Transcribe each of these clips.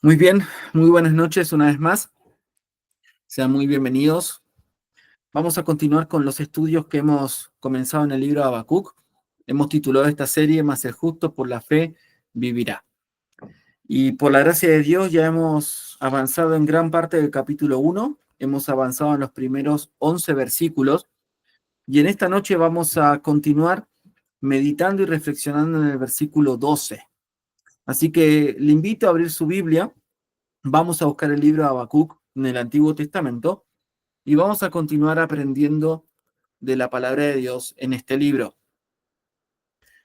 Muy bien, muy buenas noches una vez más. Sean muy bienvenidos. Vamos a continuar con los estudios que hemos comenzado en el libro de Habacuc. Hemos titulado esta serie "Mas el justo por la fe vivirá". Y por la gracia de Dios ya hemos avanzado en gran parte del capítulo 1. Hemos avanzado en los primeros 11 versículos. Y en esta noche vamos a continuar meditando y reflexionando en el versículo 12. Así que le invito a abrir su Biblia. Vamos a buscar el libro de Habacuc en el Antiguo Testamento y vamos a continuar aprendiendo de la palabra de Dios en este libro.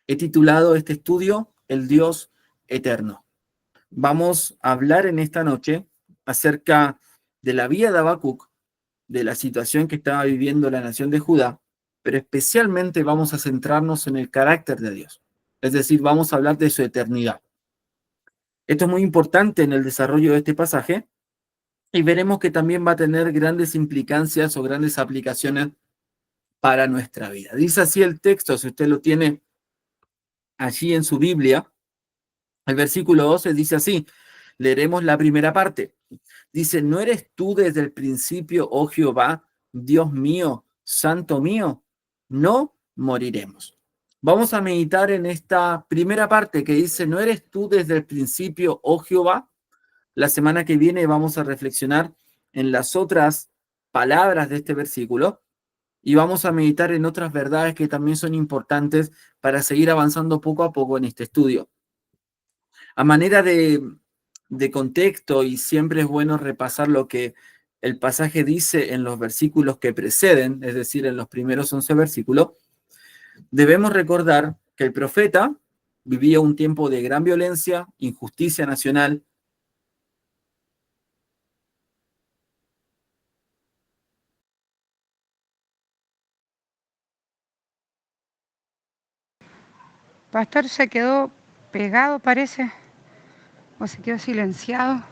He titulado este estudio "El Dios Eterno". Vamos a hablar en esta noche acerca de la vida de Habacuc, de la situación que estaba viviendo la nación de Judá, pero especialmente vamos a centrarnos en el carácter de Dios. Es decir, vamos a hablar de su eternidad. Esto es muy importante en el desarrollo de este pasaje, y veremos que también va a tener grandes implicancias o grandes aplicaciones para nuestra vida. Dice así el texto, si usted lo tiene allí en su Biblia, el versículo 12 dice así, leeremos la primera parte. Dice, ¿no eres tú desde el principio, oh Jehová, Dios mío, santo mío? No moriremos. Vamos a meditar en esta primera parte que dice, ¿no eres tú desde el principio, oh Jehová? La semana que viene vamos a reflexionar en las otras palabras de este versículo y vamos a meditar en otras verdades que también son importantes para seguir avanzando poco a poco en este estudio. A manera de contexto, y siempre es bueno repasar lo que el pasaje dice en los versículos que preceden, es decir, en los primeros 11 versículos, debemos recordar que el profeta vivía un tiempo de gran violencia, injusticia nacional. Pastor se quedó pegado, parece, o se quedó silenciado.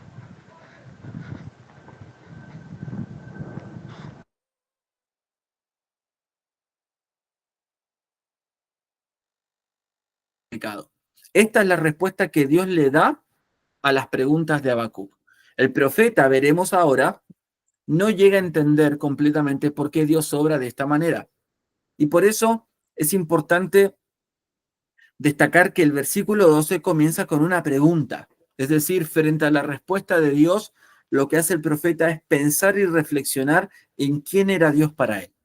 Pecado. Esta es la respuesta que Dios le da a las preguntas de Habacuc. El profeta, veremos ahora, no llega a entender completamente por qué Dios obra de esta manera. Y por eso es importante destacar que el versículo 12 comienza con una pregunta. Es decir, frente a la respuesta de Dios, lo que hace el profeta es pensar y reflexionar en quién era Dios para él.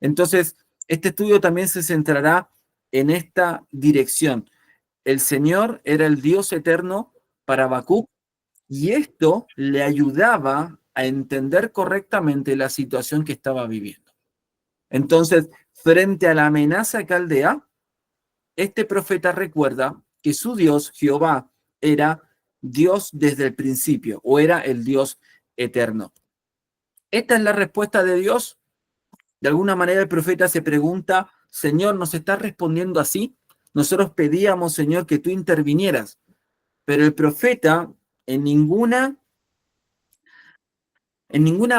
Entonces, este estudio también se centrará en esta dirección. El Señor era el Dios eterno para Habacuc y esto le ayudaba a entender correctamente la situación que estaba viviendo. Entonces, frente a la amenaza caldea, este profeta recuerda que su Dios, Jehová, era Dios desde el principio, o era el Dios eterno. Esta es la respuesta de Dios. De alguna manera el profeta se pregunta, Señor, ¿nos estás respondiendo así? Nosotros pedíamos, Señor, que tú intervinieras, pero el profeta en ninguna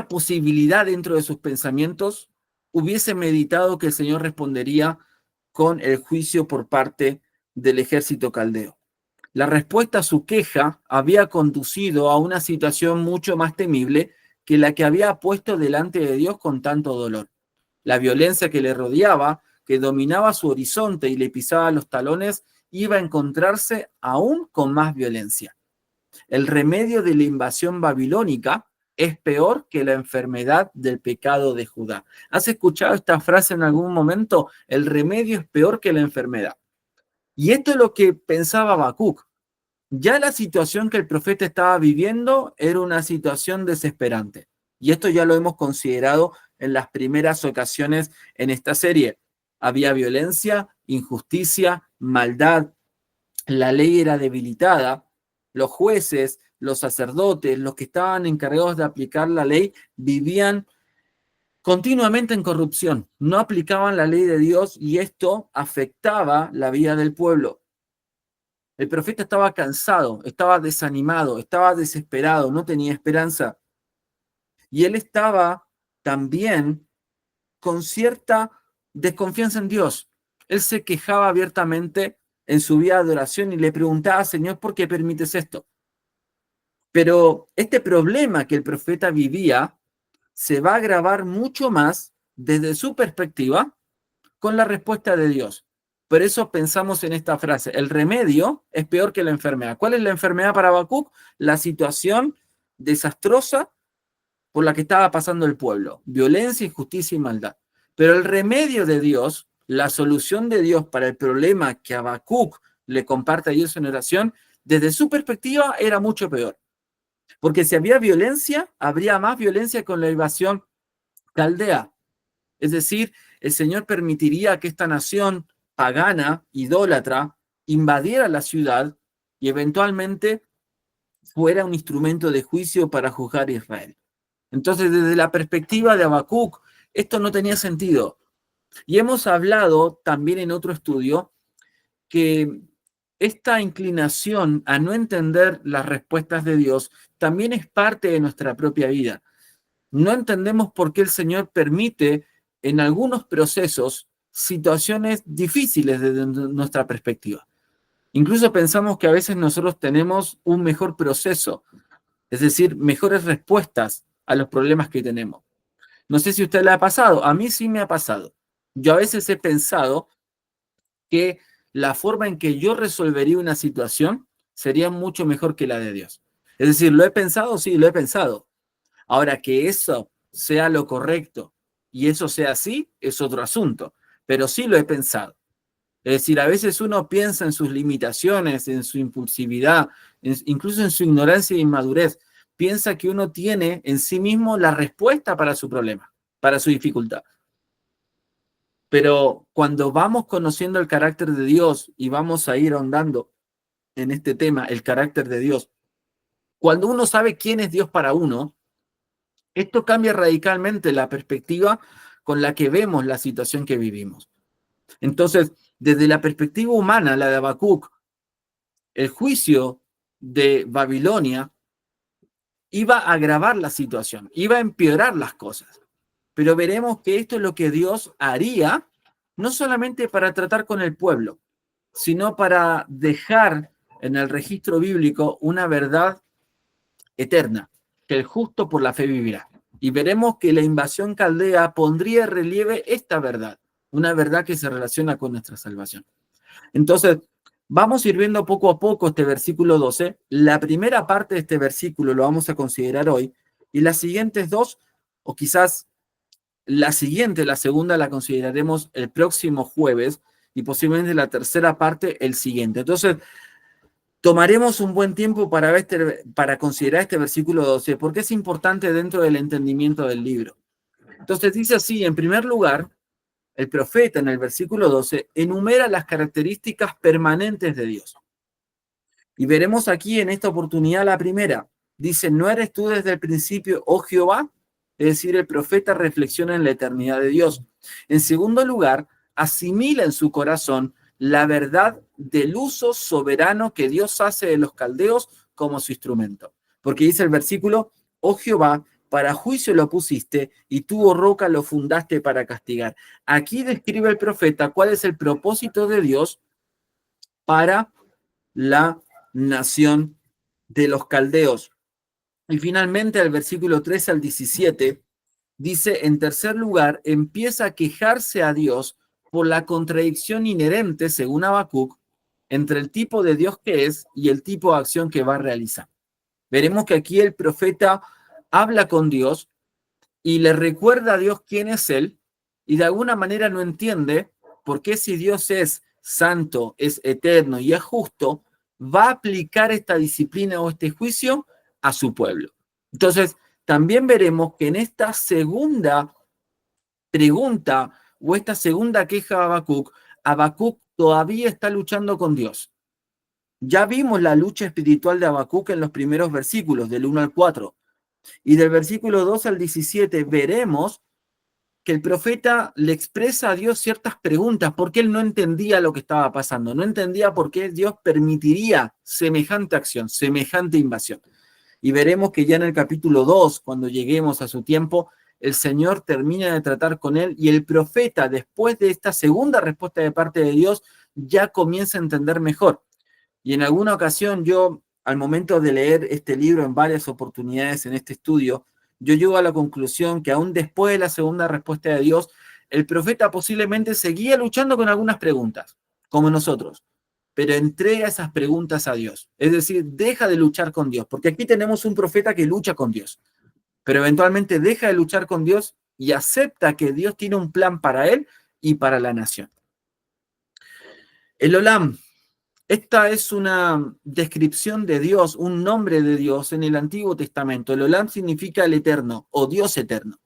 posibilidad dentro de sus pensamientos hubiese meditado que el Señor respondería con el juicio por parte del ejército caldeo. La respuesta a su queja había conducido a una situación mucho más temible que la que había puesto delante de Dios con tanto dolor. La violencia que le rodeaba, que dominaba su horizonte y le pisaba los talones, iba a encontrarse aún con más violencia. El remedio de la invasión babilónica es peor que la enfermedad del pecado de Judá. ¿Has escuchado esta frase en algún momento? El remedio es peor que la enfermedad. Y esto es lo que pensaba Habacuc. Ya la situación que el profeta estaba viviendo era una situación desesperante. Y esto ya lo hemos considerado en las primeras ocasiones en esta serie. Había violencia, injusticia, maldad, la ley era debilitada, los jueces, los sacerdotes, los que estaban encargados de aplicar la ley, vivían continuamente en corrupción, no aplicaban la ley de Dios y esto afectaba la vida del pueblo. El profeta estaba cansado, estaba desanimado, estaba desesperado, no tenía esperanza. Y él estaba también con cierta desconfianza en Dios. Él se quejaba abiertamente en su vida de adoración y le preguntaba, Señor, ¿por qué permites esto? Pero este problema que el profeta vivía se va a agravar mucho más desde su perspectiva con la respuesta de Dios. Por eso pensamos en esta frase, el remedio es peor que la enfermedad. ¿Cuál es la enfermedad para Habacuc? La situación desastrosa por la que estaba pasando el pueblo, violencia, injusticia y maldad. Pero el remedio de Dios, la solución de Dios para el problema que Habacuc le comparte a Dios en oración, desde su perspectiva era mucho peor. Porque si había violencia, habría más violencia con la invasión caldea. Es decir, el Señor permitiría que esta nación pagana, idólatra, invadiera la ciudad y eventualmente fuera un instrumento de juicio para juzgar a Israel. Entonces, desde la perspectiva de Habacuc, esto no tenía sentido. Y hemos hablado también en otro estudio que esta inclinación a no entender las respuestas de Dios también es parte de nuestra propia vida. No entendemos por qué el Señor permite en algunos procesos situaciones difíciles desde nuestra perspectiva. Incluso pensamos que a veces nosotros tenemos un mejor proceso, es decir, mejores respuestas a los problemas que tenemos. No sé si a usted le ha pasado, a mí sí me ha pasado. Yo a veces he pensado que la forma en que yo resolvería una situación sería mucho mejor que la de Dios. Es decir, ¿lo he pensado? Sí, lo he pensado. Ahora, que eso sea lo correcto y eso sea así, es otro asunto, pero sí lo he pensado. Es decir, a veces uno piensa en sus limitaciones, en su impulsividad, incluso en su ignorancia e inmadurez. Piensa que uno tiene en sí mismo la respuesta para su problema, para su dificultad. Pero cuando vamos conociendo el carácter de Dios y vamos a ir ahondando en este tema, el carácter de Dios, cuando uno sabe quién es Dios para uno, esto cambia radicalmente la perspectiva con la que vemos la situación que vivimos. Entonces, desde la perspectiva humana, la de Habacuc, el juicio de Babilonia iba a agravar la situación, iba a empeorar las cosas. Pero veremos que esto es lo que Dios haría, no solamente para tratar con el pueblo, sino para dejar en el registro bíblico una verdad eterna, que el justo por la fe vivirá. Y veremos que la invasión caldea pondría en relieve esta verdad, una verdad que se relaciona con nuestra salvación. Entonces, vamos a ir viendo poco a poco este versículo 12. La primera parte de este versículo lo vamos a considerar hoy, y las siguientes dos, o quizás la siguiente, la segunda, la consideraremos el próximo jueves, y posiblemente la tercera parte el siguiente. Entonces, tomaremos un buen tiempo para considerar este versículo 12, porque es importante dentro del entendimiento del libro. Entonces dice así, en primer lugar, el profeta en el versículo 12 enumera las características permanentes de Dios. Y veremos aquí en esta oportunidad la primera. Dice, ¿no eres tú desde el principio, oh Jehová? Es decir, el profeta reflexiona en la eternidad de Dios. En segundo lugar, asimila en su corazón la verdad del uso soberano que Dios hace de los caldeos como su instrumento. Porque dice el versículo, oh Jehová, para juicio lo pusiste y tú, oh roca, lo fundaste para castigar. Aquí describe el profeta cuál es el propósito de Dios para la nación de los caldeos. Y finalmente, el versículo 13 al 17, dice, en tercer lugar, empieza a quejarse a Dios por la contradicción inherente, según Habacuc, entre el tipo de Dios que es y el tipo de acción que va a realizar. Veremos que aquí el profeta habla con Dios y le recuerda a Dios quién es Él, y de alguna manera no entiende por qué si Dios es santo, es eterno y es justo, va a aplicar esta disciplina o este juicio a su pueblo. Entonces, también veremos que en esta segunda pregunta o esta segunda queja de Habacuc, Habacuc todavía está luchando con Dios. Ya vimos la lucha espiritual de Habacuc en los primeros versículos, del 1 al 4. Y del versículo 2 al 17 veremos que el profeta le expresa a Dios ciertas preguntas porque él no entendía lo que estaba pasando, no entendía por qué Dios permitiría semejante acción, semejante invasión. Y veremos que ya en el capítulo 2, cuando lleguemos a su tiempo, el Señor termina de tratar con él y el profeta, después de esta segunda respuesta de parte de Dios, ya comienza a entender mejor. Y en alguna ocasión yo al momento de leer este libro en varias oportunidades en este estudio, yo llego a la conclusión que aún después de la segunda respuesta de Dios, el profeta posiblemente seguía luchando con algunas preguntas, como nosotros, pero entrega esas preguntas a Dios. Es decir, deja de luchar con Dios, porque aquí tenemos un profeta que lucha con Dios, pero eventualmente deja de luchar con Dios y acepta que Dios tiene un plan para él y para la nación. El Olam, esta es una descripción de Dios, un nombre de Dios en el Antiguo Testamento. El Olam significa el eterno o Dios eterno.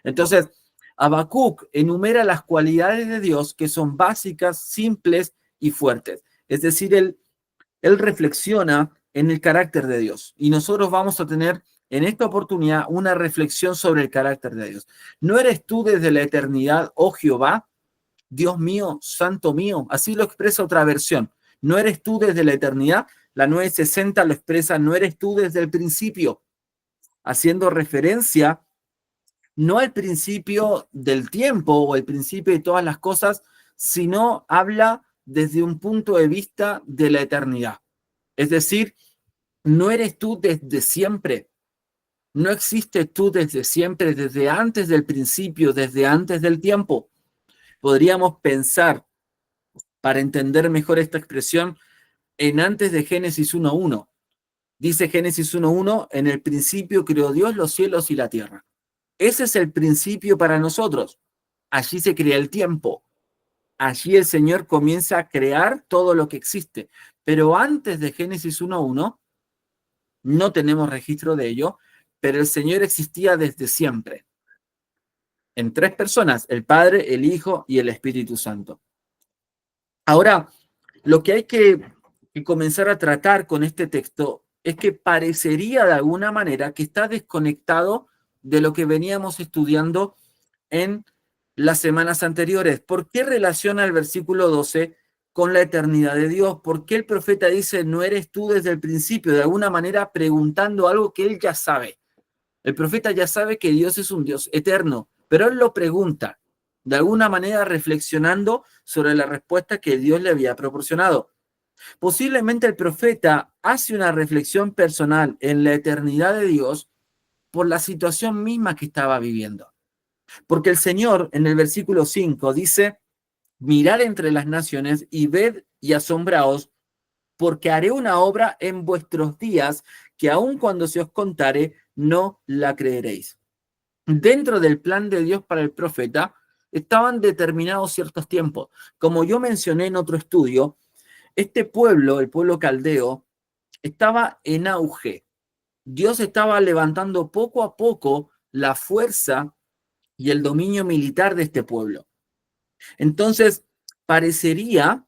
Entonces, Habacuc enumera las cualidades de Dios que son básicas, simples y fuertes. Es decir, él reflexiona en el carácter de Dios. Y nosotros vamos a tener en esta oportunidad una reflexión sobre el carácter de Dios. ¿No eres tú desde la eternidad, oh Jehová, Dios mío, santo mío? Así lo expresa otra versión. ¿No eres tú desde la eternidad? La 960 lo expresa, ¿no eres tú desde el principio? Haciendo referencia no al principio del tiempo o el principio de todas las cosas, sino habla desde un punto de vista de la eternidad. Es decir, no eres tú desde siempre, no existes tú desde siempre, desde antes del principio, desde antes del tiempo. Podríamos pensar, para entender mejor esta expresión, en antes de Génesis 1:1. Dice Génesis 1:1, en el principio creó Dios los cielos y la tierra. Ese es el principio para nosotros. Allí se crea el tiempo. Allí el Señor comienza a crear todo lo que existe. Pero antes de Génesis 1:1, no tenemos registro de ello, pero el Señor existía desde siempre. En tres personas, el Padre, el Hijo y el Espíritu Santo. Ahora, lo que hay que comenzar a tratar con este texto es que parecería de alguna manera que está desconectado de lo que veníamos estudiando en las semanas anteriores. ¿Por qué relaciona el versículo 12 con la eternidad de Dios? ¿Por qué el profeta dice, no eres tú desde el principio? De alguna manera preguntando algo que él ya sabe. El profeta ya sabe que Dios es un Dios eterno, pero él lo pregunta, de alguna manera reflexionando sobre la respuesta que Dios le había proporcionado. Posiblemente el profeta hace una reflexión personal en la eternidad de Dios por la situación misma que estaba viviendo. Porque el Señor en el versículo 5 dice, mirad entre las naciones y ved y asombraos, porque haré una obra en vuestros días que aun cuando se os contare, no la creeréis. Dentro del plan de Dios para el profeta estaban determinados ciertos tiempos. Como yo mencioné en otro estudio, este pueblo, el pueblo caldeo, estaba en auge. Dios estaba levantando poco a poco la fuerza y el dominio militar de este pueblo. Entonces, parecería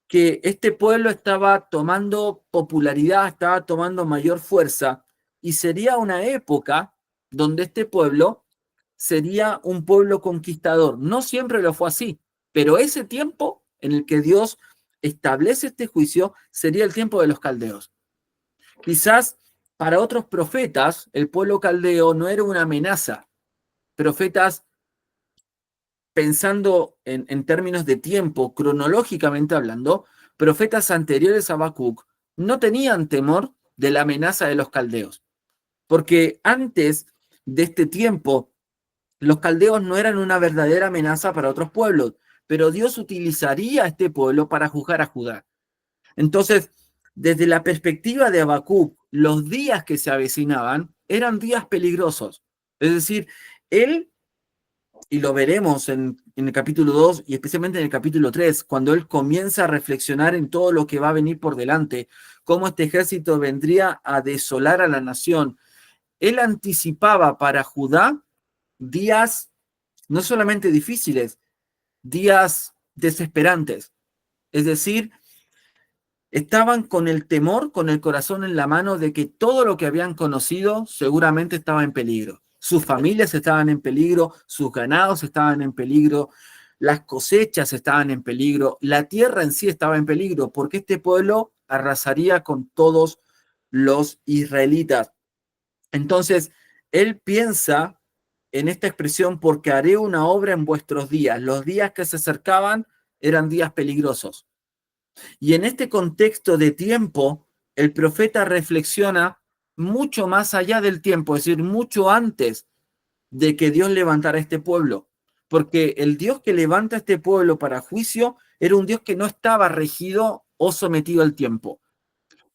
que este pueblo estaba tomando popularidad, estaba tomando mayor fuerza, y sería una época donde este pueblo sería un pueblo conquistador. No siempre lo fue así, pero ese tiempo en el que Dios establece este juicio sería el tiempo de los caldeos. Quizás para otros profetas el pueblo caldeo no era una amenaza. Profetas, pensando en términos de tiempo, cronológicamente hablando, profetas anteriores a Habacuc no tenían temor de la amenaza de los caldeos, porque antes de este tiempo, los caldeos no eran una verdadera amenaza para otros pueblos, pero Dios utilizaría a este pueblo para juzgar a Judá. Entonces, desde la perspectiva de Habacuc, los días que se avecinaban eran días peligrosos. Es decir, él, y lo veremos en el capítulo 2 y especialmente en el capítulo 3, cuando él comienza a reflexionar en todo lo que va a venir por delante, cómo este ejército vendría a desolar a la nación. Él anticipaba para Judá días no solamente difíciles, días desesperantes. Es decir, estaban con el temor, con el corazón en la mano de que todo lo que habían conocido seguramente estaba en peligro. Sus familias estaban en peligro, sus ganados estaban en peligro, las cosechas estaban en peligro, la tierra en sí estaba en peligro, porque este pueblo arrasaría con todos los israelitas. Entonces, él piensa en esta expresión, porque haré una obra en vuestros días. Los días que se acercaban eran días peligrosos. Y en este contexto de tiempo, el profeta reflexiona mucho más allá del tiempo, es decir, mucho antes de que Dios levantara este pueblo. Porque el Dios que levanta este pueblo para juicio era un Dios que no estaba regido o sometido al tiempo.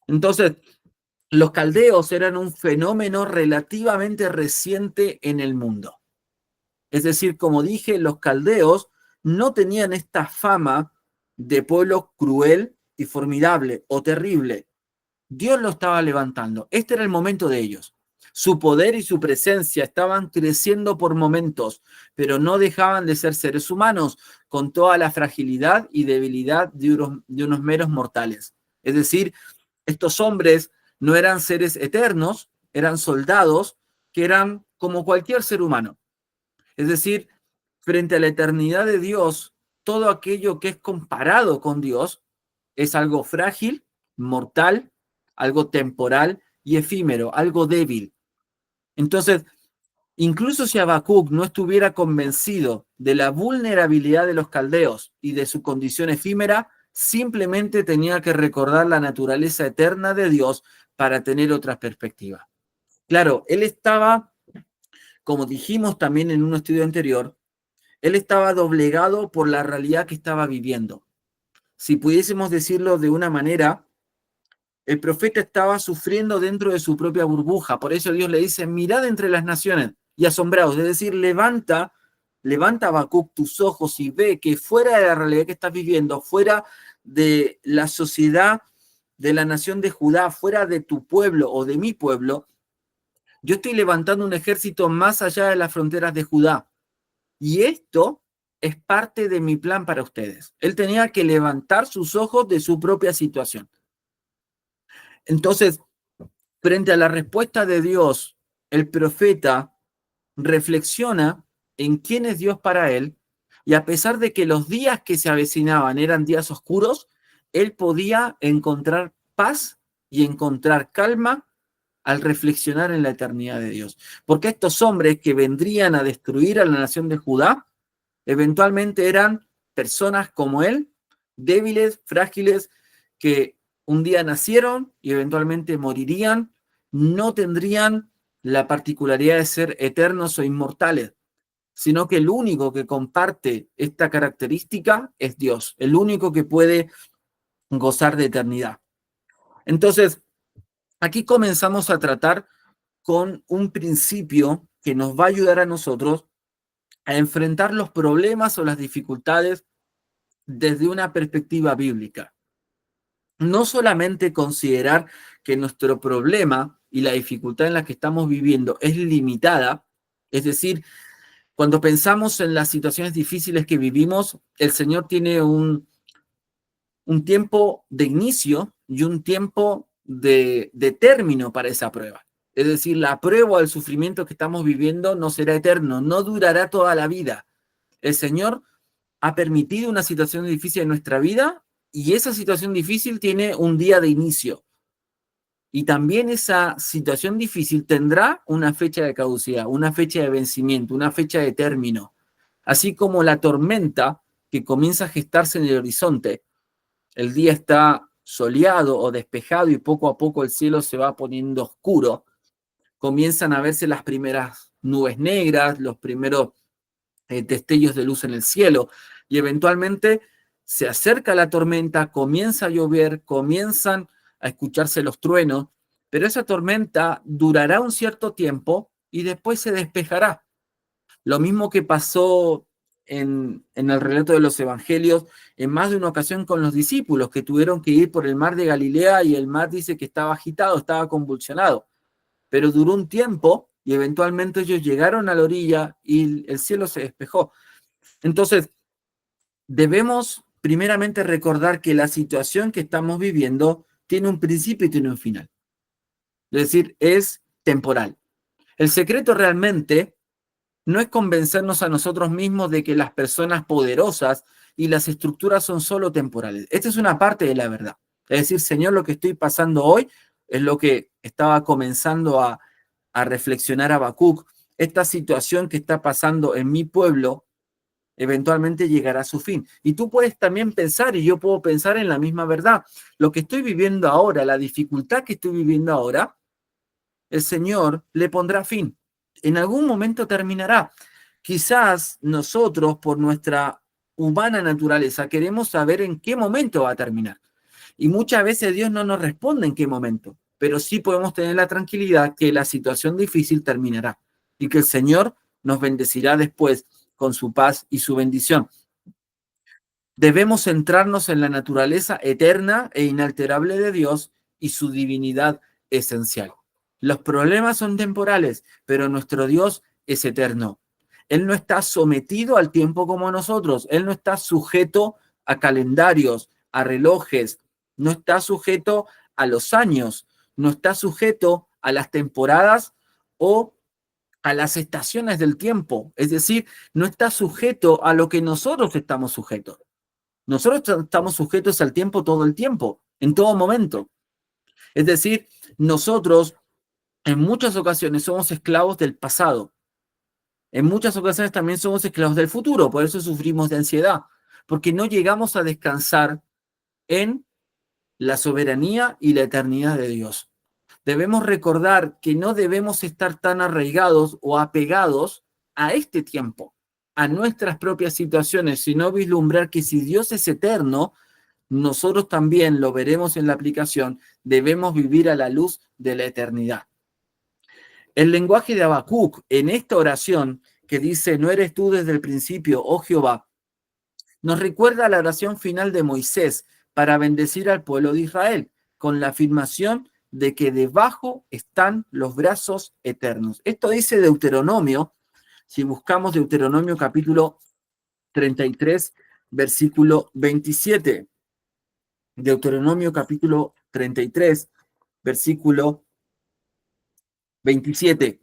Entonces, los caldeos eran un fenómeno relativamente reciente en el mundo. Es decir, como dije, los caldeos no tenían esta fama de pueblo cruel y formidable o terrible. Dios lo estaba levantando. Este era el momento de ellos. Su poder y su presencia estaban creciendo por momentos, pero no dejaban de ser seres humanos con toda la fragilidad y debilidad de unos meros mortales. Es decir, estos hombres no eran seres eternos, eran soldados que eran como cualquier ser humano. Es decir, frente a la eternidad de Dios, todo aquello que es comparado con Dios es algo frágil, mortal, algo temporal y efímero, algo débil. Entonces, incluso si Habacuc no estuviera convencido de la vulnerabilidad de los caldeos y de su condición efímera, simplemente tenía que recordar la naturaleza eterna de Dios para tener otra perspectiva. Claro, él estaba, como dijimos también en un estudio anterior, él estaba doblegado por la realidad que estaba viviendo. Si pudiésemos decirlo de una manera, el profeta estaba sufriendo dentro de su propia burbuja. Por eso Dios le dice, mirad entre las naciones y asombraos. Es decir, levanta Habacuc tus ojos y ve que fuera de la realidad que estás viviendo, fuera de la sociedad de la nación de Judá, fuera de tu pueblo o de mi pueblo, yo estoy levantando un ejército más allá de las fronteras de Judá. Y esto es parte de mi plan para ustedes. Él tenía que levantar sus ojos de su propia situación. Entonces, frente a la respuesta de Dios, el profeta reflexiona en quién es Dios para él, y a pesar de que los días que se avecinaban eran días oscuros, él podía encontrar paz y encontrar calma al reflexionar en la eternidad de Dios. Porque estos hombres que vendrían a destruir a la nación de Judá, eventualmente eran personas como él, débiles, frágiles, que un día nacieron y eventualmente morirían, no tendrían la particularidad de ser eternos o inmortales, sino que el único que comparte esta característica es Dios, el único que puede gozar de eternidad. Entonces, aquí comenzamos a tratar con un principio que nos va a ayudar a nosotros a enfrentar los problemas o las dificultades desde una perspectiva bíblica. No solamente considerar que nuestro problema y la dificultad en la que estamos viviendo es limitada, es decir, cuando pensamos en las situaciones difíciles que vivimos, el Señor tiene un tiempo de inicio y un tiempo de término para esa prueba. Es decir, la prueba o el sufrimiento que estamos viviendo no será eterno, no durará toda la vida. El Señor ha permitido una situación difícil en nuestra vida y esa situación difícil tiene un día de inicio. Y también esa situación difícil tendrá una fecha de caducidad, una fecha de vencimiento, una fecha de término. Así como la tormenta que comienza a gestarse en el horizonte, el día está soleado o despejado y poco a poco el cielo se va poniendo oscuro, comienzan a verse las primeras nubes negras, los primeros destellos de luz en el cielo, y eventualmente se acerca la tormenta, comienza a llover, comienzan a escucharse los truenos, pero esa tormenta durará un cierto tiempo y después se despejará. Lo mismo que pasó en el relato de los evangelios, en más de una ocasión con los discípulos que tuvieron que ir por el mar de Galilea y el mar dice que estaba agitado, estaba convulsionado, pero duró un tiempo y eventualmente ellos llegaron a la orilla y el cielo se despejó. Entonces, debemos primeramente recordar que la situación que estamos viviendo tiene un principio y tiene un final. Es decir, es temporal. El secreto realmente no es convencernos a nosotros mismos de que las personas poderosas y las estructuras son solo temporales. Esta es una parte de la verdad. Es decir, Señor, lo que estoy pasando hoy es lo que estaba comenzando a reflexionar Habacuc. Esta situación que está pasando en mi pueblo eventualmente llegará a su fin. Y tú puedes también pensar, y yo puedo pensar en la misma verdad. Lo que estoy viviendo ahora, la dificultad que estoy viviendo ahora, el Señor le pondrá fin. En algún momento terminará. Quizás nosotros, por nuestra humana naturaleza, queremos saber en qué momento va a terminar. Y muchas veces Dios no nos responde en qué momento, pero sí podemos tener la tranquilidad que la situación difícil terminará y que el Señor nos bendecirá después con su paz y su bendición. Debemos centrarnos en la naturaleza eterna e inalterable de Dios y su divinidad esencial. Los problemas son temporales, pero nuestro Dios es eterno. Él no está sometido al tiempo como nosotros. Él no está sujeto a calendarios, a relojes, no está sujeto a los años, no está sujeto a las temporadas o a las estaciones del tiempo. Es decir, no está sujeto a lo que nosotros estamos sujetos. Nosotros estamos sujetos al tiempo todo el tiempo, en todo momento. Es decir, nosotros en muchas ocasiones somos esclavos del pasado. En muchas ocasiones también somos esclavos del futuro. Por eso sufrimos de ansiedad. Porque no llegamos a descansar en la soberanía y la eternidad de Dios. Debemos recordar que no debemos estar tan arraigados o apegados a este tiempo, a nuestras propias situaciones, sino vislumbrar que si Dios es eterno, nosotros también lo veremos en la aplicación, debemos vivir a la luz de la eternidad. El lenguaje de Habacuc en esta oración que dice, no eres tú desde el principio, oh Jehová, nos recuerda la oración final de Moisés para bendecir al pueblo de Israel, con la afirmación de que debajo están los brazos eternos. Esto dice Deuteronomio, si buscamos Deuteronomio capítulo 33, versículo 27. Deuteronomio capítulo 33, versículo 27.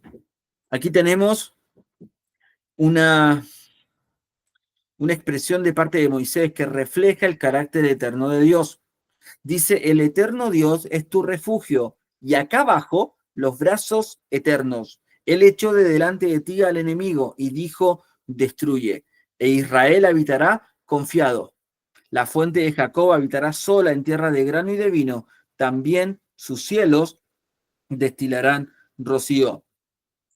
Aquí tenemos una expresión de parte de Moisés que refleja el carácter eterno de Dios. Dice, el eterno Dios es tu refugio, y acá abajo los brazos eternos. Él echó de delante de ti al enemigo y dijo, destruye. E Israel habitará confiado. La fuente de Jacob habitará sola en tierra de grano y de vino. También sus cielos destilarán rocío.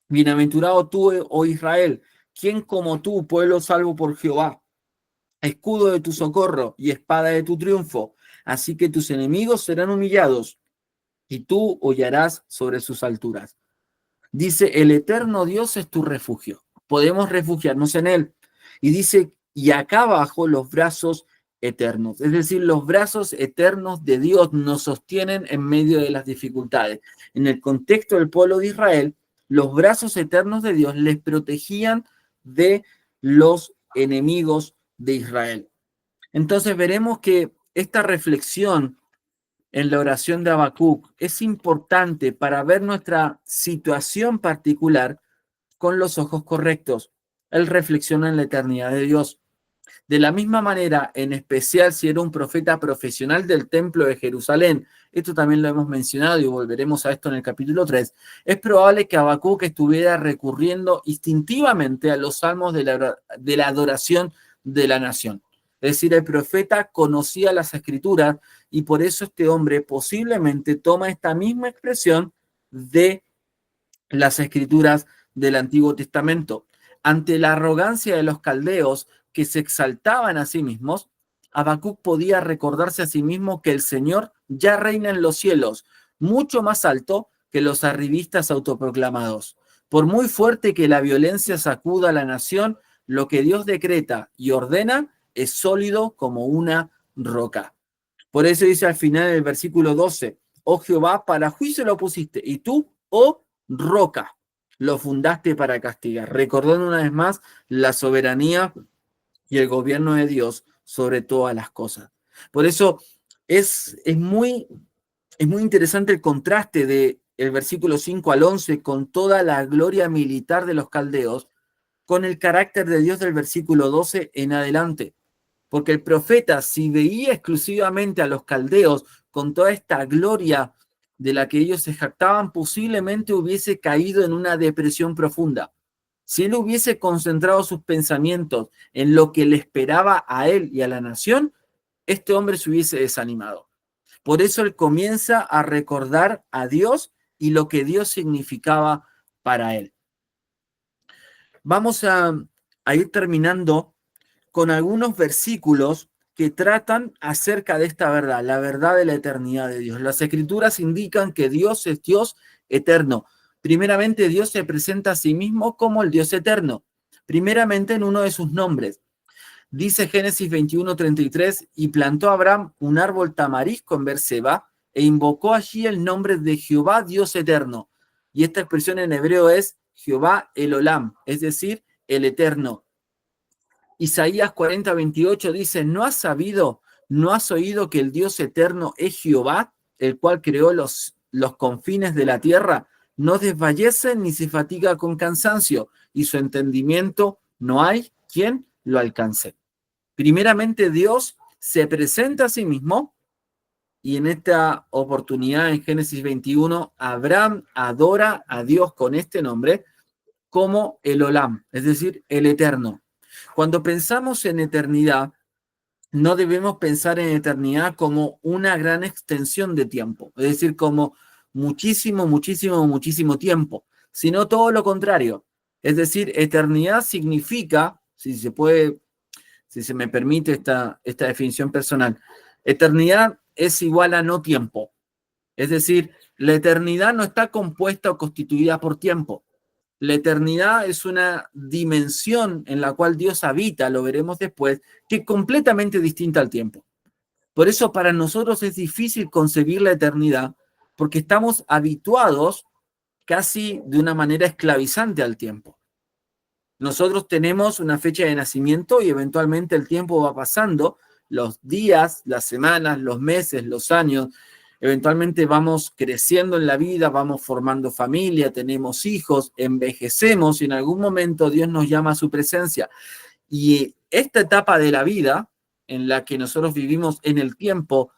Bienaventurado tú, oh Israel, ¿quién como tú, pueblo salvo por Jehová? Escudo de tu socorro y espada de tu triunfo. Así que tus enemigos serán humillados y tú hollarás sobre sus alturas. Dice, el eterno Dios es tu refugio. Podemos refugiarnos en él. Y dice, y acá abajo los brazos eternos. Es decir, los brazos eternos de Dios nos sostienen en medio de las dificultades. En el contexto del pueblo de Israel, los brazos eternos de Dios les protegían de los enemigos de Israel. Entonces veremos que esta reflexión en la oración de Habacuc es importante para ver nuestra situación particular con los ojos correctos. Él reflexiona en la eternidad de Dios. De la misma manera, en especial si era un profeta profesional del templo de Jerusalén, esto también lo hemos mencionado y volveremos a esto en el capítulo 3, es probable que Habacuc estuviera recurriendo instintivamente a los salmos de la adoración de la nación. Es decir, el profeta conocía las escrituras y por eso este hombre posiblemente toma esta misma expresión de las escrituras del Antiguo Testamento. Ante la arrogancia de los caldeos que se exaltaban a sí mismos, Habacuc podía recordarse a sí mismo que el Señor ya reina en los cielos, mucho más alto que los arribistas autoproclamados. Por muy fuerte que la violencia sacuda a la nación, lo que Dios decreta y ordena es sólido como una roca. Por eso dice al final del versículo 12, oh Jehová, para juicio lo pusiste, y tú, oh roca, lo fundaste para castigar. Recordando una vez más la soberanía y el gobierno de Dios sobre todas las cosas. Por eso es muy interesante el contraste de el versículo 5 al 11 con toda la gloria militar de los caldeos, con el carácter de Dios del versículo 12 en adelante. Porque el profeta, si veía exclusivamente a los caldeos con toda esta gloria de la que ellos se jactaban, posiblemente hubiese caído en una depresión profunda. Si él hubiese concentrado sus pensamientos en lo que le esperaba a él y a la nación, este hombre se hubiese desanimado. Por eso él comienza a recordar a Dios y lo que Dios significaba para él. Vamos a ir terminando con algunos versículos que tratan acerca de esta verdad, la verdad de la eternidad de Dios. Las Escrituras indican que Dios es Dios eterno. Primeramente, Dios se presenta a sí mismo como el Dios eterno. Primeramente en uno de sus nombres. Dice Génesis 21:33, y plantó Abraham un árbol tamarisco en Berseba e invocó allí el nombre de Jehová Dios eterno. Y esta expresión en hebreo es Jehová el Olam, es decir, el eterno. Isaías 40:28 dice, ¿no has sabido, no has oído que el Dios eterno es Jehová, el cual creó los confines de la tierra? No desfallece ni se fatiga con cansancio, y su entendimiento no hay quien lo alcance. Primeramente Dios se presenta a sí mismo, y en esta oportunidad en Génesis 21, Abraham adora a Dios con este nombre como el Olam, es decir, el eterno. Cuando pensamos en eternidad, no debemos pensar en eternidad como una gran extensión de tiempo, es decir, como muchísimo, muchísimo, muchísimo tiempo, sino todo lo contrario. Es decir, eternidad significa, si se me permite esta definición personal, eternidad es igual a no tiempo. Es decir, la eternidad no está compuesta o constituida por tiempo. La eternidad es una dimensión en la cual Dios habita, lo veremos después, que es completamente distinta al tiempo. Por eso para nosotros es difícil concebir la eternidad, porque estamos habituados casi de una manera esclavizante al tiempo. Nosotros tenemos una fecha de nacimiento y eventualmente el tiempo va pasando, los días, las semanas, los meses, los años. Eventualmente vamos creciendo en la vida, vamos formando familia, tenemos hijos, envejecemos y en algún momento Dios nos llama a su presencia. Y esta etapa de la vida en la que nosotros vivimos en el tiempo,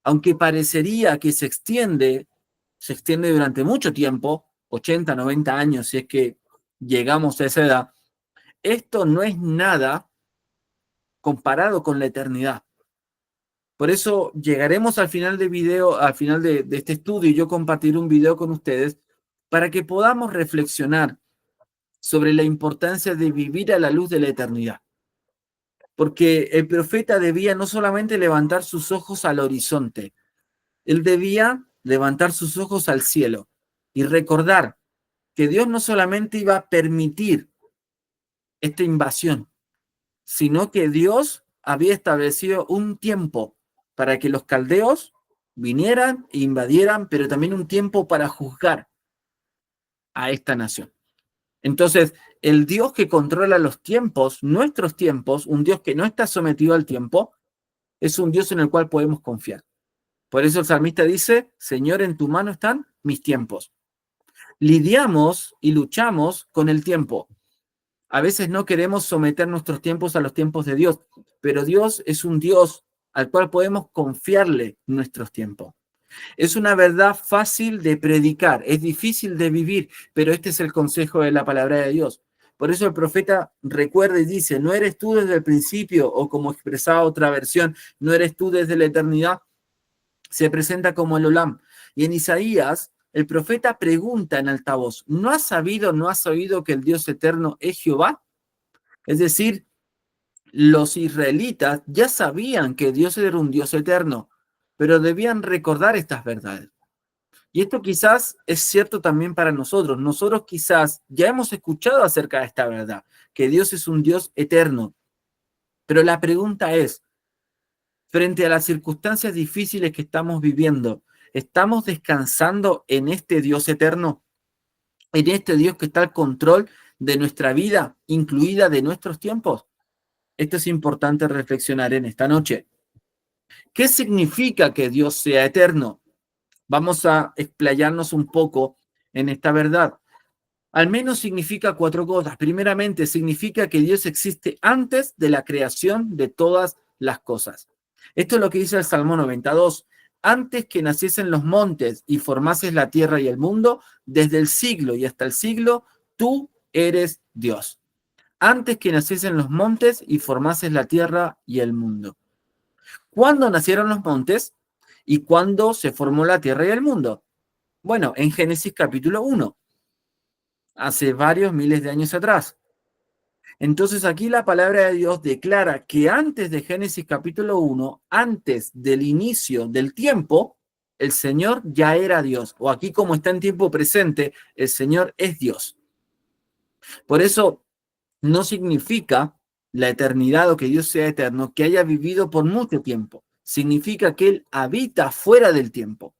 aunque parecería que se extiende durante mucho tiempo, 80, 90 años, si es que llegamos a esa edad, esto no es nada comparado con la eternidad. Por eso llegaremos al final del video, al final de este estudio, y yo compartiré un video con ustedes para que podamos reflexionar sobre la importancia de vivir a la luz de la eternidad. Porque el profeta debía no solamente levantar sus ojos al horizonte, él debía levantar sus ojos al cielo y recordar que Dios no solamente iba a permitir esta invasión, sino que Dios había establecido un tiempo para que los caldeos vinieran e invadieran, pero también un tiempo para juzgar a esta nación. Entonces, el Dios que controla los tiempos, nuestros tiempos, un Dios que no está sometido al tiempo, es un Dios en el cual podemos confiar. Por eso el salmista dice, Señor, en tu mano están mis tiempos. Lidiamos y luchamos con el tiempo. A veces no queremos someter nuestros tiempos a los tiempos de Dios, pero Dios es un Dios al cual podemos confiarle nuestros tiempos. Es una verdad fácil de predicar, es difícil de vivir, pero este es el consejo de la palabra de Dios. Por eso el profeta recuerda y dice, no eres tú desde el principio, o como expresaba otra versión, no eres tú desde la eternidad. Se presenta como el Olam. Y en Isaías, el profeta pregunta en alta voz, ¿no has sabido, no has oído que el Dios eterno es Jehová? Es decir, los israelitas ya sabían que Dios era un Dios eterno, pero debían recordar estas verdades. Y esto quizás es cierto también para nosotros. Nosotros quizás ya hemos escuchado acerca de esta verdad, que Dios es un Dios eterno. Pero la pregunta es, frente a las circunstancias difíciles que estamos viviendo, ¿estamos descansando en este Dios eterno? ¿En este Dios que está al control de nuestra vida, incluida de nuestros tiempos? Esto es importante reflexionar en esta noche. ¿Qué significa que Dios sea eterno? Vamos a explayarnos un poco en esta verdad. Al menos significa 4 cosas. Primeramente, significa que Dios existe antes de la creación de todas las cosas. Esto es lo que dice el Salmo 92. Antes que naciesen los montes y formases la tierra y el mundo, desde el siglo y hasta el siglo, tú eres Dios, antes que naciesen los montes y formases la tierra y el mundo. ¿Cuándo nacieron los montes y cuándo se formó la tierra y el mundo? Bueno, en Génesis capítulo 1, hace varios miles de años atrás. Entonces aquí la palabra de Dios declara que antes de Génesis capítulo 1, antes del inicio del tiempo, el Señor ya era Dios. O aquí como está en tiempo presente, el Señor es Dios. Por eso no significa la eternidad o que Dios sea eterno, que haya vivido por mucho tiempo. Significa que Él habita fuera del tiempo.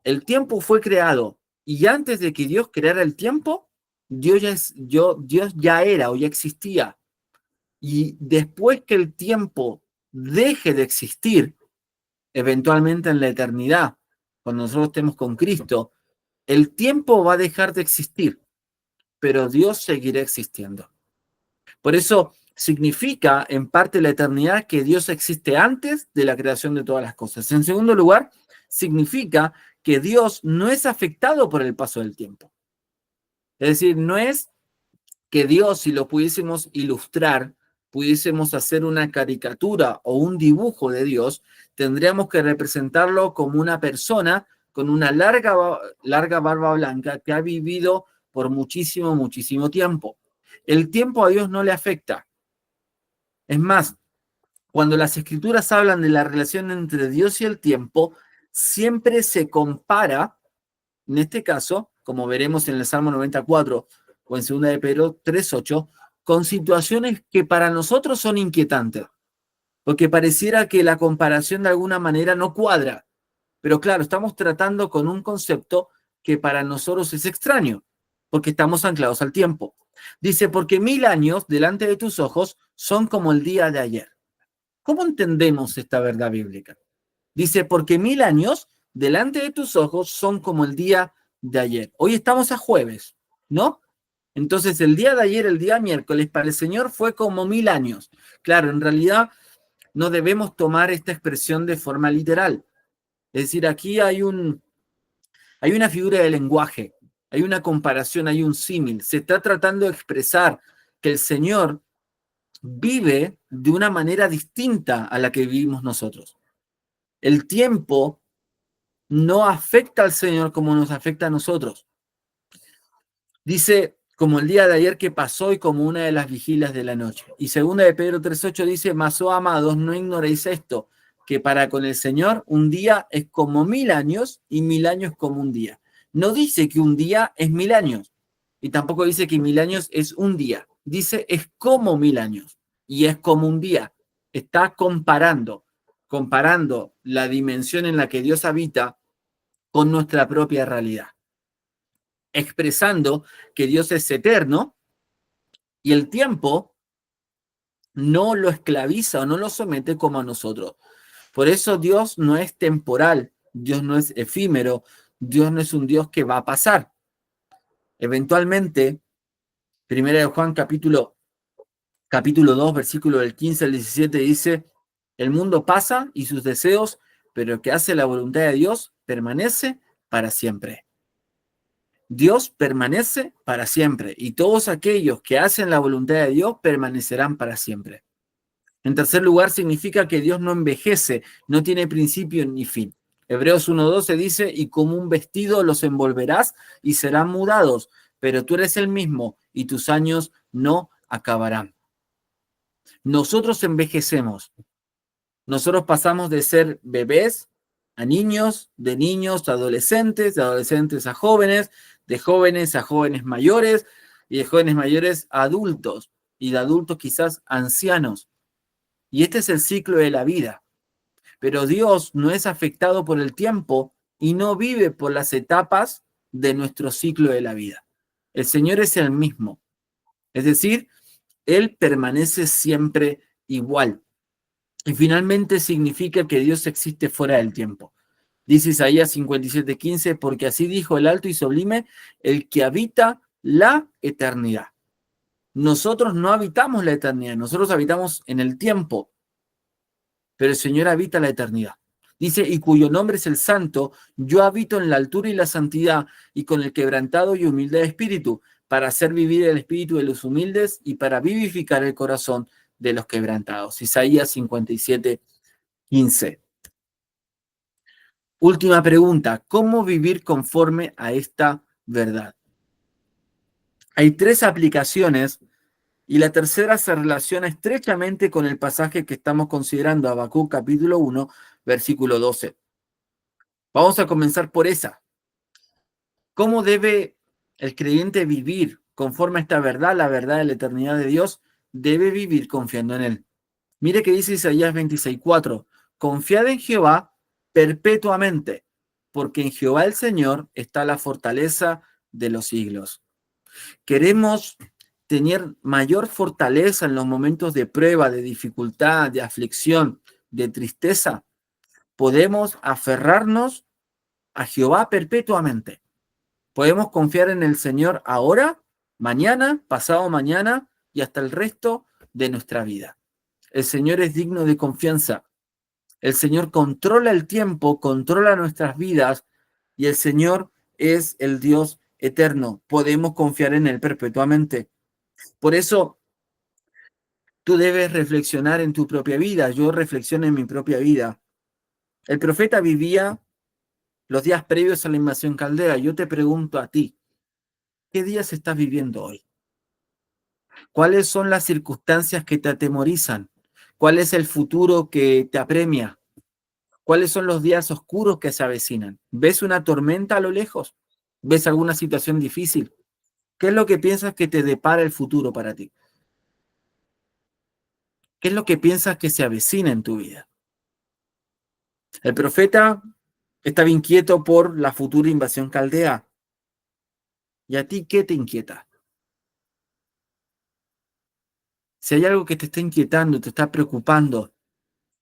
El tiempo fue creado y antes de que Dios creara el tiempo, Dios ya era o ya existía. Y después que el tiempo deje de existir, eventualmente en la eternidad, cuando nosotros estemos con Cristo, el tiempo va a dejar de existir, pero Dios seguirá existiendo. Por eso significa en parte la eternidad que Dios existe antes de la creación de todas las cosas. En segundo lugar, significa que Dios no es afectado por el paso del tiempo. Es decir, no es que Dios, si lo pudiésemos ilustrar, pudiésemos hacer una caricatura o un dibujo de Dios, tendríamos que representarlo como una persona con una larga barba blanca que ha vivido por muchísimo, muchísimo tiempo. El tiempo a Dios no le afecta. Es más, cuando las escrituras hablan de la relación entre Dios y el tiempo, siempre se compara, en este caso, como veremos en el Salmo 94 o en 2 de Pedro 3:8, con situaciones que para nosotros son inquietantes, porque pareciera que la comparación de alguna manera no cuadra. Pero claro, estamos tratando con un concepto que para nosotros es extraño, porque estamos anclados al tiempo. Dice, porque 1000 años delante de tus ojos son como el día de ayer. ¿Cómo entendemos esta verdad bíblica? Dice, porque 1000 años delante de tus ojos son como el día de ayer. Hoy estamos a jueves, ¿no? Entonces el día de ayer, el día miércoles, para el Señor fue como 1000 años. Claro, en realidad no debemos tomar esta expresión de forma literal. Es decir, aquí hay una figura de lenguaje, hay una comparación, hay un símil. Se está tratando de expresar que el Señor vive de una manera distinta a la que vivimos nosotros. El tiempo no afecta al Señor como nos afecta a nosotros. Dice, como el día de ayer que pasó y como una de las vigilias de la noche. Y 2 de Pedro 3:8 dice, mas, oh amados, no ignoréis esto, que para con el Señor un día es como 1000 años y 1000 años como un día. No dice que un día es 1000 años y tampoco dice que 1000 años es un día. Dice es como 1000 años y es como un día. Está comparando la dimensión en la que Dios habita con nuestra propia realidad, expresando que Dios es eterno y el tiempo no lo esclaviza o no lo somete como a nosotros. Por eso Dios no es temporal, Dios no es efímero, Dios no es un Dios que va a pasar. Eventualmente, 1 de Juan capítulo 2, versículo del 15 al 17 dice, el mundo pasa y sus deseos, pero el que hace la voluntad de Dios permanece para siempre. Dios permanece para siempre y todos aquellos que hacen la voluntad de Dios permanecerán para siempre. En tercer lugar, significa que Dios no envejece, no tiene principio ni fin. Hebreos 1:12 dice, y como un vestido los envolverás y serán mudados, pero tú eres el mismo y tus años no acabarán. Nosotros envejecemos. Nosotros pasamos de ser bebés a niños, de niños a adolescentes, de adolescentes a jóvenes, de jóvenes a jóvenes mayores, y de jóvenes mayores a adultos, y de adultos quizás ancianos. Y este es el ciclo de la vida. Pero Dios no es afectado por el tiempo y no vive por las etapas de nuestro ciclo de la vida. El Señor es el mismo. Es decir, Él permanece siempre igual. Y finalmente significa que Dios existe fuera del tiempo. Dice Isaías 57:15, porque así dijo el alto y sublime, el que habita la eternidad. Nosotros no habitamos la eternidad, nosotros habitamos en el tiempo, pero el Señor habita la eternidad. Dice, y cuyo nombre es el Santo, yo habito en la altura y la santidad, y con el quebrantado y humilde de espíritu, para hacer vivir el espíritu de los humildes y para vivificar el corazón de los quebrantados. Isaías 57:15. Última pregunta, ¿cómo vivir conforme a esta verdad? Hay 3 aplicaciones y la tercera se relaciona estrechamente con el pasaje que estamos considerando, Habacuc capítulo 1, versículo 12. Vamos a comenzar por esa. ¿Cómo debe el creyente vivir conforme a esta verdad, la verdad de la eternidad de Dios? Debe vivir confiando en Él. Mire que dice Isaías 26:4, confiad en Jehová perpetuamente, porque en Jehová el Señor está la fortaleza de los siglos. Queremos tener mayor fortaleza en los momentos de prueba, de dificultad, de aflicción, de tristeza. Podemos aferrarnos a Jehová perpetuamente. Podemos confiar en el Señor ahora, mañana, pasado mañana y hasta el resto de nuestra vida. El Señor es digno de confianza. El Señor controla el tiempo, controla nuestras vidas y el Señor es el Dios eterno. Podemos confiar en Él perpetuamente. Por eso, tú debes reflexionar en tu propia vida. Yo reflexiono en mi propia vida. El profeta vivía los días previos a la invasión caldea. Yo te pregunto a ti, ¿qué días estás viviendo hoy? ¿Cuáles son las circunstancias que te atemorizan? ¿Cuál es el futuro que te apremia? ¿Cuáles son los días oscuros que se avecinan? ¿Ves una tormenta a lo lejos? ¿Ves alguna situación difícil? ¿Qué es lo que piensas que te depara el futuro para ti? ¿Qué es lo que piensas que se avecina en tu vida? El profeta estaba inquieto por la futura invasión caldea. ¿Y a ti qué te inquieta? Si hay algo que te está inquietando, te está preocupando,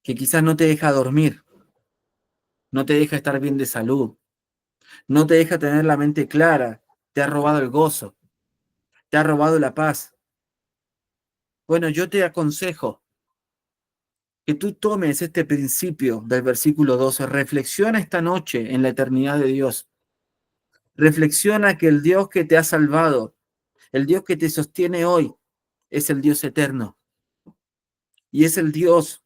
que quizás no te deja dormir, no te deja estar bien de salud, no te deja tener la mente clara, te ha robado el gozo, te ha robado la paz. Bueno, yo te aconsejo que tú tomes este principio del versículo 12, reflexiona esta noche en la eternidad de Dios. Reflexiona que el Dios que te ha salvado, el Dios que te sostiene hoy, es el Dios eterno. Y es el Dios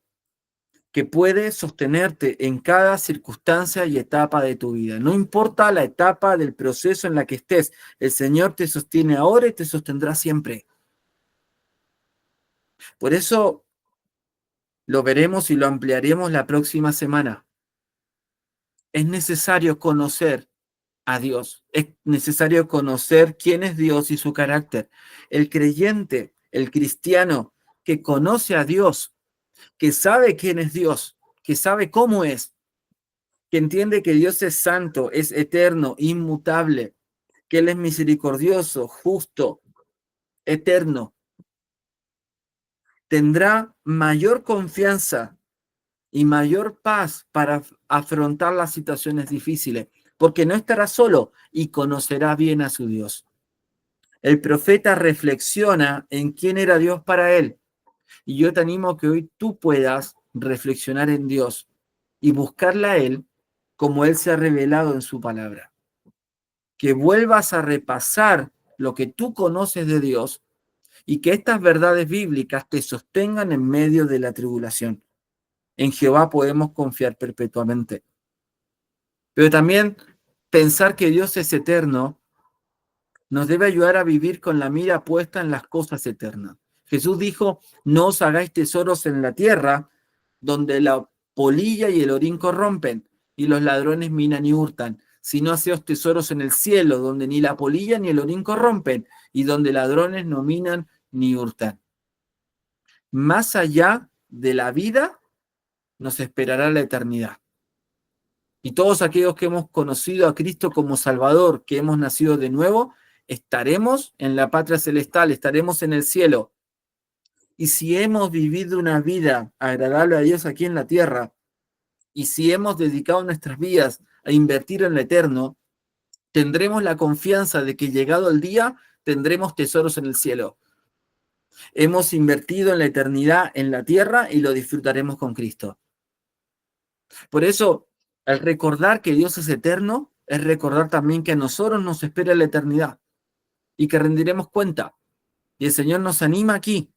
que puede sostenerte en cada circunstancia y etapa de tu vida. No importa la etapa del proceso en la que estés, el Señor te sostiene ahora y te sostendrá siempre. Por eso lo veremos y lo ampliaremos la próxima semana. Es necesario conocer a Dios, es necesario conocer quién es Dios y su carácter. El creyente, el cristiano que conoce a Dios, que sabe quién es Dios, que sabe cómo es, que entiende que Dios es santo, es eterno, inmutable, que Él es misericordioso, justo, eterno, tendrá mayor confianza y mayor paz para afrontar las situaciones difíciles, porque no estará solo y conocerá bien a su Dios. El profeta reflexiona en quién era Dios para él, y yo te animo a que hoy tú puedas reflexionar en Dios y buscarla a Él como Él se ha revelado en su palabra. Que vuelvas a repasar lo que tú conoces de Dios y que estas verdades bíblicas te sostengan en medio de la tribulación. En Jehová podemos confiar perpetuamente. Pero también pensar que Dios es eterno nos debe ayudar a vivir con la mira puesta en las cosas eternas. Jesús dijo, no os hagáis tesoros en la tierra, donde la polilla y el orín corrompen, y los ladrones minan y hurtan, sino haceos tesoros en el cielo, donde ni la polilla ni el orín corrompen, y donde ladrones no minan ni hurtan. Más allá de la vida, nos esperará la eternidad. Y todos aquellos que hemos conocido a Cristo como Salvador, que hemos nacido de nuevo, estaremos en la patria celestial, estaremos en el cielo. Y si hemos vivido una vida agradable a Dios aquí en la tierra, y si hemos dedicado nuestras vidas a invertir en lo eterno, tendremos la confianza de que llegado el día, tendremos tesoros en el cielo. Hemos invertido en la eternidad en la tierra y lo disfrutaremos con Cristo. Por eso, al recordar que Dios es eterno, es recordar también que a nosotros nos espera la eternidad. y que rendiremos cuenta. Y el Señor nos anima aquí,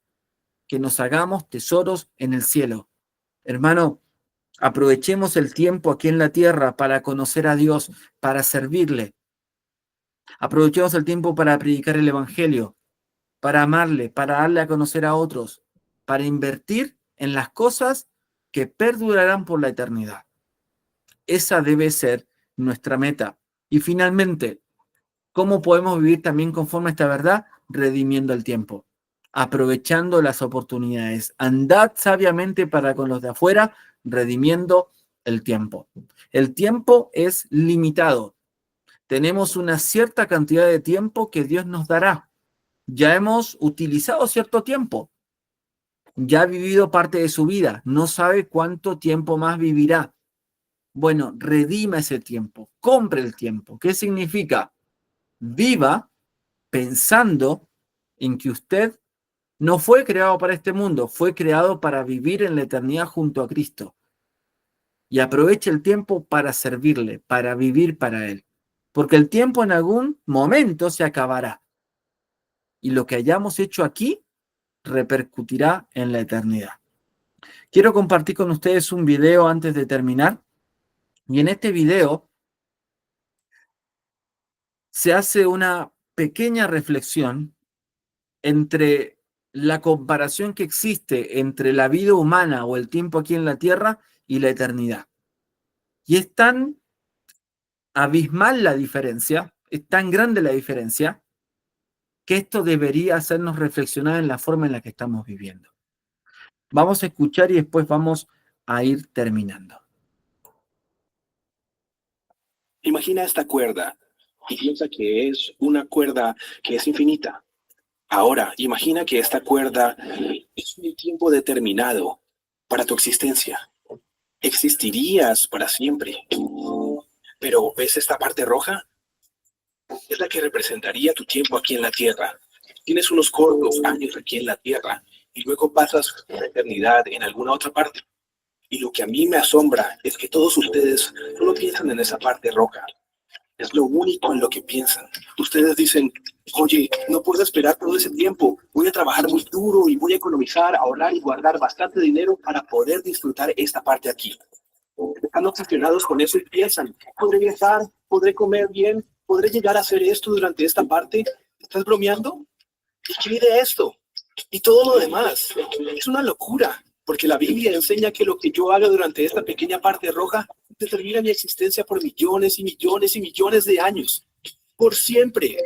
que nos hagamos tesoros en el cielo. Hermano, aprovechemos el tiempo aquí en la tierra para conocer a Dios, para servirle. Aprovechemos el tiempo para predicar el Evangelio, para amarle, para darle a conocer a otros, para invertir en las cosas que perdurarán por la eternidad. Esa debe ser nuestra meta. Y finalmente, ¿cómo podemos vivir también conforme a esta verdad? Redimiendo el tiempo, aprovechando las oportunidades. Andad sabiamente para con los de afuera, redimiendo el tiempo. El tiempo es limitado. Tenemos una cierta cantidad de tiempo que Dios nos dará. Ya hemos utilizado cierto tiempo. Ya ha vivido parte de su vida. No sabe cuánto tiempo más vivirá. Bueno, redima ese tiempo. Compre el tiempo. ¿Qué significa? Viva pensando en que usted no fue creado para este mundo, fue creado para vivir en la eternidad junto a Cristo. Y aproveche el tiempo para servirle, para vivir para Él. Porque el tiempo en algún momento se acabará. Y lo que hayamos hecho aquí repercutirá en la eternidad. Quiero compartir con ustedes un video antes de terminar. Y en este video se hace una pequeña reflexión entre la comparación que existe entre la vida humana o el tiempo aquí en la tierra y la eternidad. Y es tan abismal la diferencia, es tan grande la diferencia, que esto debería hacernos reflexionar en la forma en la que estamos viviendo. Vamos a escuchar y después vamos a ir terminando. Imagina esta cuerda y piensa que es una cuerda que es infinita. Ahora, imagina que esta cuerda es un tiempo determinado para tu existencia. Existirías para siempre. Pero ¿ves esta parte roja? Es la que representaría tu tiempo aquí en la Tierra. Tienes unos cortos años aquí en la Tierra y luego pasas la eternidad en alguna otra parte. Y lo que a mí me asombra es que todos ustedes solo piensan en esa parte roja. Es lo único en lo que piensan. Ustedes dicen, oye, no puedo esperar todo ese tiempo. Voy a trabajar muy duro y voy a economizar, ahorrar y guardar bastante dinero para poder disfrutar esta parte aquí. Están obsesionados con eso y piensan, podré viajar, podré comer bien, podré llegar a hacer esto durante esta parte. ¿Estás bromeando? ¿Y qué mide esto? Y todo lo demás. Es una locura, porque la Biblia enseña que lo que yo haga durante esta pequeña parte roja determina mi existencia por millones y millones y millones de años. Por siempre.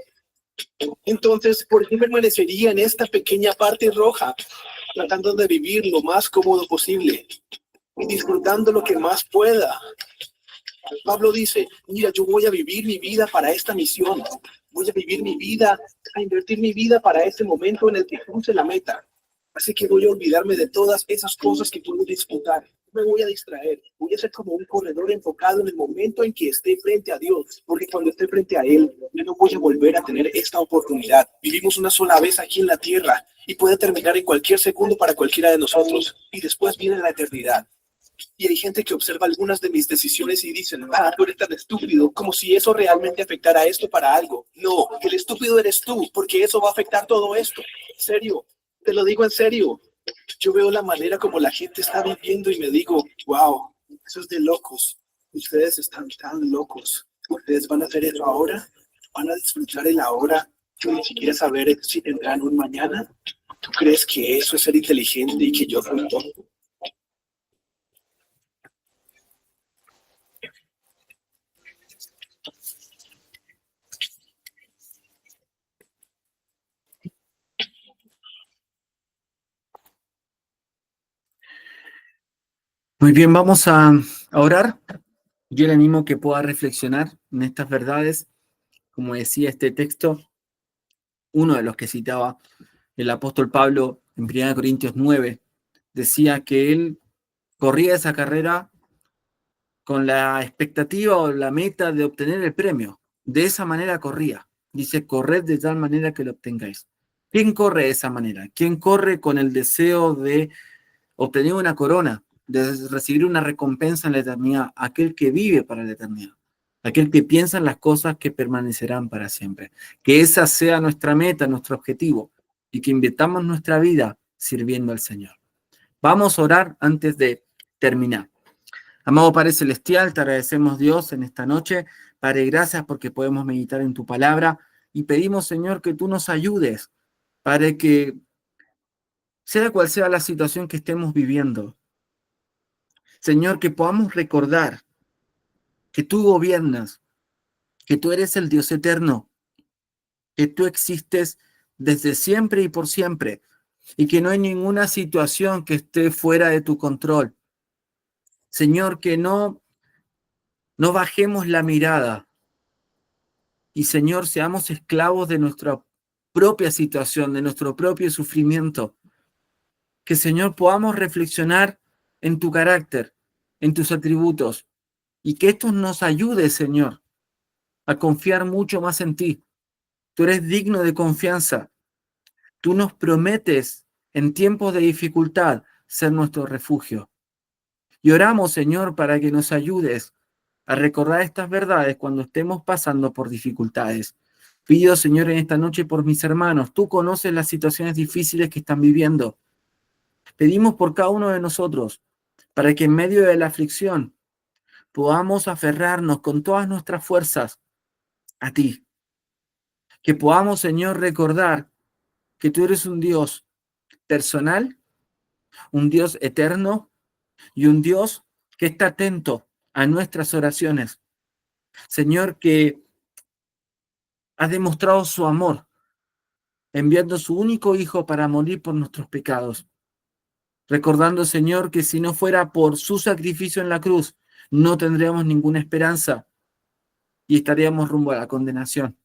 Entonces, ¿por qué permanecería en esta pequeña parte roja, tratando de vivir lo más cómodo posible y disfrutando lo que más pueda? Pablo dice, mira, yo voy a vivir mi vida para esta misión. Voy a vivir mi vida, a invertir mi vida para este momento en el que cruce la meta. Así que voy a olvidarme de todas esas cosas que puedo disfrutar. Me voy a distraer. Voy a ser como un corredor enfocado en el momento en que esté frente a Dios. Porque cuando esté frente a Él, yo no voy a volver a tener esta oportunidad. Vivimos una sola vez aquí en la tierra y puede terminar en cualquier segundo para cualquiera de nosotros. Y después viene la eternidad. Y hay gente que observa algunas de mis decisiones y dicen, tú eres tan estúpido, como si eso realmente afectara esto para algo. No, el estúpido eres tú, porque eso va a afectar todo esto. En serio, te lo digo en serio. Yo veo la manera como la gente está viviendo y me digo, wow, eso es de locos. Ustedes están tan locos. Ustedes van a hacer eso ahora, van a disfrutar el ahora, sin ni siquiera saber si tendrán un mañana. ¿Tú crees que eso es ser inteligente y que yo soy tonto? Muy bien, vamos a orar. Yo le animo que pueda reflexionar en estas verdades. Como decía este texto, uno de los que citaba el apóstol Pablo en 1 Corintios 9, decía que él corría esa carrera con la expectativa o la meta de obtener el premio. De esa manera corría. Dice, corred de tal manera que lo obtengáis. ¿Quién corre de esa manera? ¿Quién corre con el deseo de obtener una corona, de recibir una recompensa en la eternidad? Aquel que vive para la eternidad. aquel que piensa en las cosas que permanecerán para siempre. Que esa sea nuestra meta, nuestro objetivo, y que invirtamos nuestra vida sirviendo al Señor. Vamos a orar antes de terminar. Amado Padre Celestial, te agradecemos, Dios, en esta noche. Padre, gracias porque podemos meditar en tu palabra y pedimos, Señor, que tú nos ayudes, Padre, que sea cual sea la situación que estemos viviendo, Señor, que podamos recordar que tú gobiernas, que tú eres el Dios eterno, que tú existes desde siempre y por siempre, y que no hay ninguna situación que esté fuera de tu control. Señor, que no bajemos la mirada y, Señor, seamos esclavos de nuestra propia situación, de nuestro propio sufrimiento. Que, Señor, podamos reflexionar en tu carácter, en tus atributos, y que esto nos ayude, Señor, a confiar mucho más en ti. Tú eres digno de confianza. Tú nos prometes en tiempos de dificultad ser nuestro refugio. Y oramos, Señor, para que nos ayudes a recordar estas verdades cuando estemos pasando por dificultades. Pido, Señor, en esta noche por mis hermanos. Tú conoces las situaciones difíciles que están viviendo. Pedimos por cada uno de nosotros, para que en medio de la aflicción podamos aferrarnos con todas nuestras fuerzas a ti. Que podamos, Señor, recordar que tú eres un Dios personal, un Dios eterno y un Dios que está atento a nuestras oraciones. Señor, que ha demostrado su amor, enviando su único Hijo para morir por nuestros pecados. Recordando, Señor, que si no fuera por su sacrificio en la cruz, no tendríamos ninguna esperanza y estaríamos rumbo a la condenación.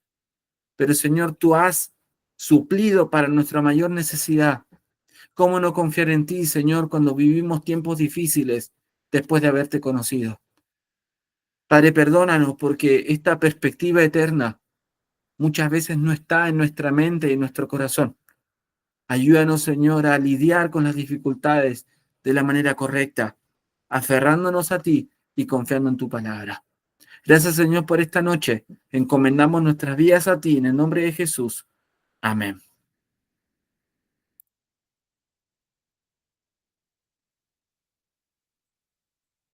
Pero, Señor, tú has suplido para nuestra mayor necesidad. ¿Cómo no confiar en ti, Señor, cuando vivimos tiempos difíciles después de haberte conocido? Padre, perdónanos porque esta perspectiva eterna muchas veces no está en nuestra mente y en nuestro corazón. Ayúdanos, Señor, a lidiar con las dificultades de la manera correcta, aferrándonos a ti y confiando en tu palabra. Gracias, Señor, por esta noche. Encomendamos nuestras vidas a ti en el nombre de Jesús. Amén.